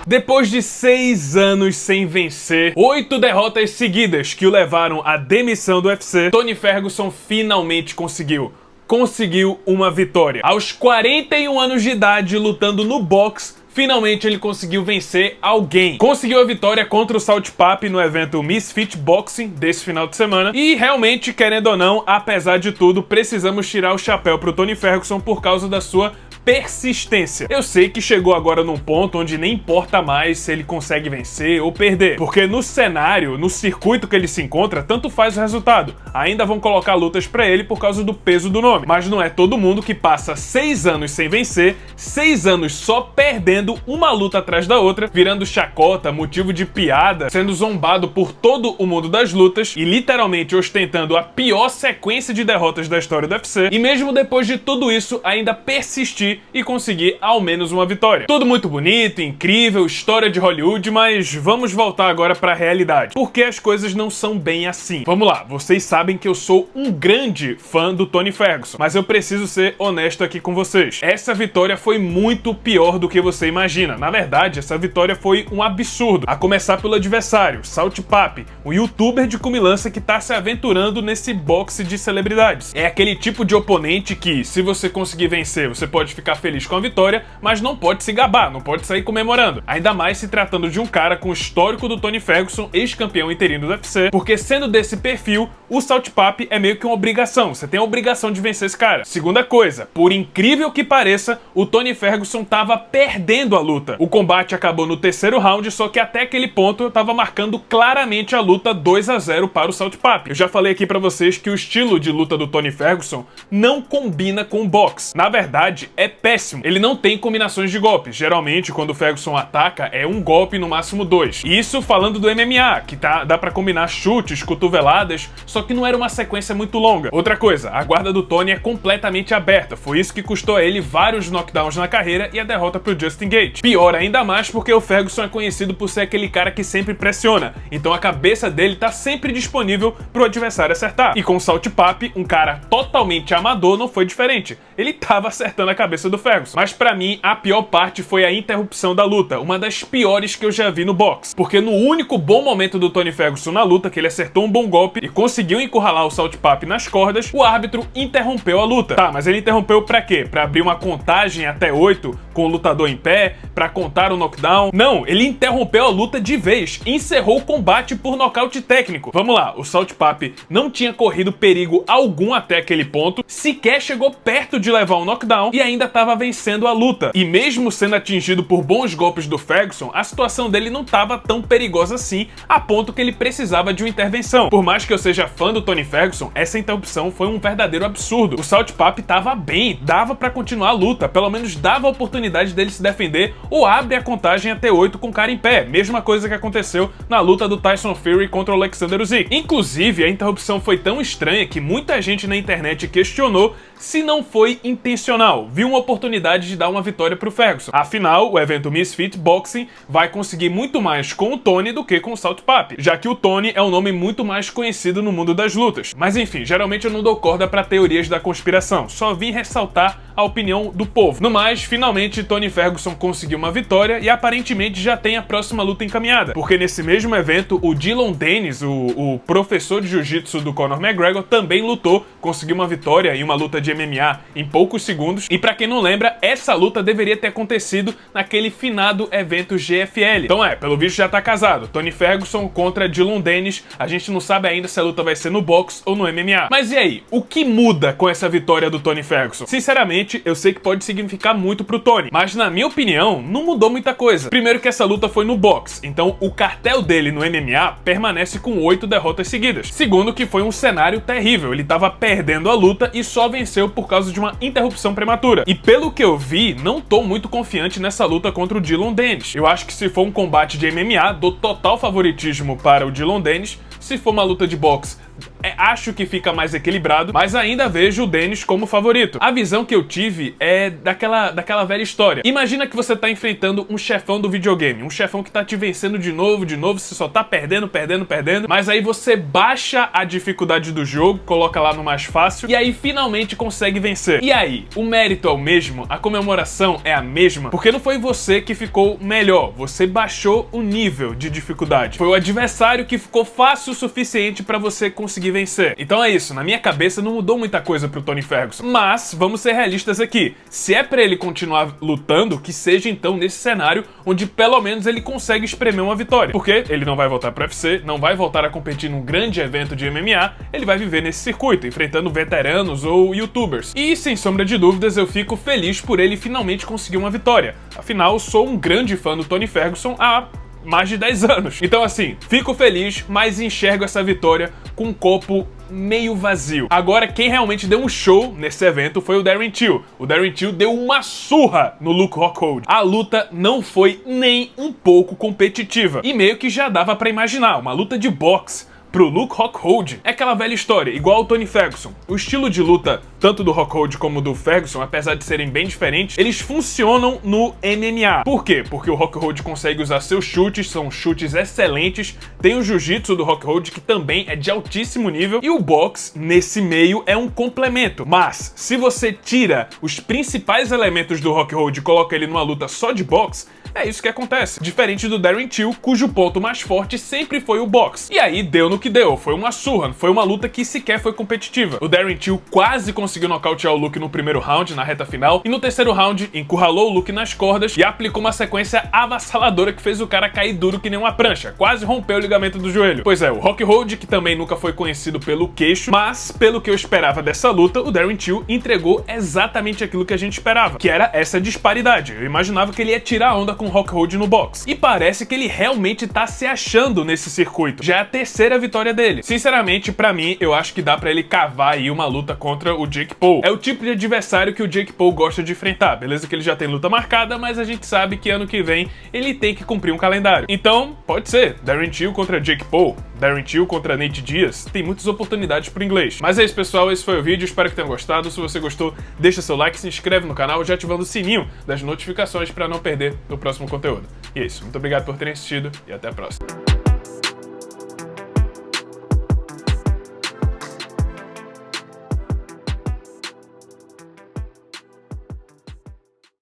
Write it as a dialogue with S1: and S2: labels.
S1: Depois de 6 anos sem vencer, 8 derrotas seguidas que o levaram à demissão do UFC, Tony Ferguson finalmente conseguiu uma vitória. Aos 41 anos de idade, lutando no boxe, finalmente ele conseguiu vencer alguém. Conseguiu a vitória contra o Salt Papi no evento Misfit Boxing desse final de semana. E realmente, querendo ou não, apesar de tudo, precisamos tirar o chapéu pro Tony Ferguson por causa da sua persistência. Eu sei que chegou agora num ponto onde nem importa mais se ele consegue vencer ou perder, porque no cenário, no circuito que ele se encontra, tanto faz o resultado. Ainda vão colocar lutas pra ele por causa do peso do nome, mas não é todo mundo que passa 6 anos sem vencer, 6 anos só perdendo uma luta atrás da outra, virando chacota, motivo de piada, sendo zombado por todo o mundo das lutas e literalmente ostentando a pior sequência de derrotas da história do UFC, e mesmo depois de tudo isso ainda persistir e conseguir ao menos uma vitória. Tudo muito bonito, incrível, história de Hollywood, mas vamos voltar agora para a realidade, porque as coisas não são bem assim. Vamos lá, vocês sabem que eu sou um grande fã do Tony Ferguson, mas eu preciso ser honesto aqui com vocês. Essa vitória foi muito pior do que você imagina. Na verdade, essa vitória foi um absurdo, a começar pelo adversário, Salt Papi, um youtuber de comilança que tá se aventurando nesse boxe de celebridades. É aquele tipo de oponente que, se você conseguir vencer, você pode ficar feliz com a vitória, mas não pode se gabar, não pode sair comemorando. Ainda mais se tratando de um cara com o histórico do Tony Ferguson, ex-campeão interino do UFC, porque sendo desse perfil, o Salt Papi é meio que uma obrigação, você tem a obrigação de vencer esse cara. Segunda coisa, por incrível que pareça, o Tony Ferguson tava perdendo a luta. O combate acabou no terceiro round, só que até aquele ponto eu tava marcando claramente a luta 2-0 para o Salt Papi. Eu já falei aqui pra vocês que o estilo de luta do Tony Ferguson não combina com o boxe. Na verdade, é péssimo. Ele não tem combinações de golpes. Geralmente, quando o Ferguson ataca, é um golpe, no máximo 2. Isso falando do MMA, que dá pra combinar chutes, cotoveladas, só que não era uma sequência muito longa. Outra coisa, a guarda do Tony é completamente aberta. Foi isso que custou a ele vários knockdowns na carreira e a derrota pro Justin Gaethje. Pior ainda mais porque o Ferguson é conhecido por ser aquele cara que sempre pressiona. Então a cabeça dele tá sempre disponível pro adversário acertar. E com o Salt Papi, um cara totalmente amador, não foi diferente. Ele tava acertando a cabeça do Ferguson. Mas pra mim, a pior parte foi a interrupção da luta, uma das piores que eu já vi no boxe. Porque no único bom momento do Tony Ferguson na luta, que ele acertou um bom golpe e conseguiu encurralar o Salt Papi nas cordas, o árbitro interrompeu a luta. Tá, mas ele interrompeu pra quê? Pra abrir uma contagem até 8 com o lutador em pé? Pra contar o knockdown? Não, ele interrompeu a luta de vez, encerrou o combate por nocaute técnico. Vamos lá, o Salt Papi não tinha corrido perigo algum até aquele ponto, sequer chegou perto de levar um knockdown e ainda tava vencendo a luta. E mesmo sendo atingido por bons golpes do Ferguson, a situação dele não tava tão perigosa assim, a ponto que ele precisava de uma intervenção. Por mais que eu seja fã do Tony Ferguson, essa interrupção foi um verdadeiro absurdo. O Salt Papi tava bem, dava pra continuar a luta, pelo menos dava a oportunidade dele se defender ou abre a contagem até 8 com o cara em pé. Mesma coisa que aconteceu na luta do Tyson Fury contra o Alexander Usyk. Inclusive, a interrupção foi tão estranha que muita gente na internet questionou se não foi intencional. Viu uma oportunidade de dar uma vitória pro Ferguson. Afinal, o evento Misfit Boxing vai conseguir muito mais com o Tony do que com o Salt Papi, já que o Tony é um nome muito mais conhecido no mundo das lutas. Mas enfim, geralmente eu não dou corda pra teorias da conspiração, só vim ressaltar a opinião do povo. No mais, finalmente Tony Ferguson conseguiu uma vitória e aparentemente já tem a próxima luta encaminhada, porque nesse mesmo evento o Dillon Danis, o professor de jiu-jitsu do Conor McGregor, também lutou, conseguiu uma vitória em uma luta de MMA em poucos segundos. E pra quem não lembra, essa luta deveria ter acontecido naquele finado evento GFL. Então pelo visto já tá casado, Tony Ferguson contra Dillon Danis. A gente não sabe ainda se a luta vai ser no boxe ou no MMA. Mas e aí, o que muda com essa vitória do Tony Ferguson? Sinceramente, eu sei que pode significar muito pro Tony, mas na minha opinião, não mudou muita coisa. Primeiro que essa luta foi no boxe, então o cartel dele no MMA permanece com 8 derrotas seguidas. Segundo que foi um cenário terrível, ele tava perdendo a luta e só venceu por causa de uma interrupção prematura. E pelo que eu vi, não tô muito confiante nessa luta contra o Dillon Danis. Eu acho que se for um combate de MMA, dou total favoritismo para o Dillon Danis. Se for uma luta de boxe, acho que fica mais equilibrado, mas ainda vejo o Dennis como favorito. A visão que eu tive é daquela velha história. Imagina que você tá enfrentando um chefão do videogame, um chefão que tá te vencendo de novo, você só tá perdendo, mas aí você baixa a dificuldade do jogo, coloca lá no mais fácil, e aí finalmente consegue vencer. E aí, o mérito é o mesmo? A comemoração é a mesma? Porque não foi você que ficou melhor, você baixou o nível de dificuldade. Foi o adversário que ficou fácil o suficiente pra você conseguir vencer. Então é isso, na minha cabeça não mudou muita coisa pro Tony Ferguson. Mas, vamos ser realistas aqui, se é pra ele continuar lutando, que seja então nesse cenário onde pelo menos ele consegue espremer uma vitória. Porque ele não vai voltar pro UFC, não vai voltar a competir num grande evento de MMA, ele vai viver nesse circuito, enfrentando veteranos ou youtubers. E, sem sombra de dúvidas, eu fico feliz por ele finalmente conseguir uma vitória. Afinal, sou um grande fã do Tony Ferguson há mais de 10 anos. Então assim, fico feliz, mas enxergo essa vitória com um copo meio vazio. Agora, quem realmente deu um show nesse evento foi o Darren Till. O Darren Till deu uma surra no Luke Rockhold. A luta não foi nem um pouco competitiva. E meio que já dava pra imaginar, uma luta de boxe pro Luke Rockhold. É aquela velha história, igual ao Tony Ferguson. O estilo de luta, tanto do Rockhold como do Ferguson, apesar de serem bem diferentes, eles funcionam no MMA. Por quê? Porque o Rockhold consegue usar seus chutes, são chutes excelentes, tem o jiu-jitsu do Rockhold, que também é de altíssimo nível, e o boxe, nesse meio, é um complemento. Mas, se você tira os principais elementos do Rockhold e coloca ele numa luta só de boxe, é isso que acontece. Diferente do Darren Till, cujo ponto mais forte sempre foi o boxe. E aí deu no que deu, foi uma surra, foi uma luta que sequer foi competitiva. O Darren Till quase conseguiu nocautear o Luke no primeiro round, na reta final, e no terceiro round encurralou o Luke nas cordas e aplicou uma sequência avassaladora que fez o cara cair duro que nem uma prancha, quase rompeu o ligamento do joelho. Pois é, o Rockhold, que também nunca foi conhecido pelo queixo, mas pelo que eu esperava dessa luta, o Darren Till entregou exatamente aquilo que a gente esperava, que era essa disparidade. Eu imaginava que ele ia tirar a onda com o Rockhold no boxe. E parece que ele realmente tá se achando nesse circuito. Já é a terceira vitória dele. Sinceramente, pra mim, eu acho que dá pra ele cavar aí uma luta contra o Jake Paul. É o tipo de adversário que o Jake Paul gosta de enfrentar. Beleza que ele já tem luta marcada, mas a gente sabe que ano que vem ele tem que cumprir um calendário. Então, pode ser. Darren Till contra Jake Paul. Darren Till contra Nate Diaz. Tem muitas oportunidades pro inglês. Mas é isso, pessoal. Esse foi o vídeo. Espero que tenham gostado. Se você gostou, deixa seu like, se inscreve no canal, já ativando o sininho das notificações pra não perder o próximo conteúdo. E é isso. Muito obrigado por terem assistido e até a próxima.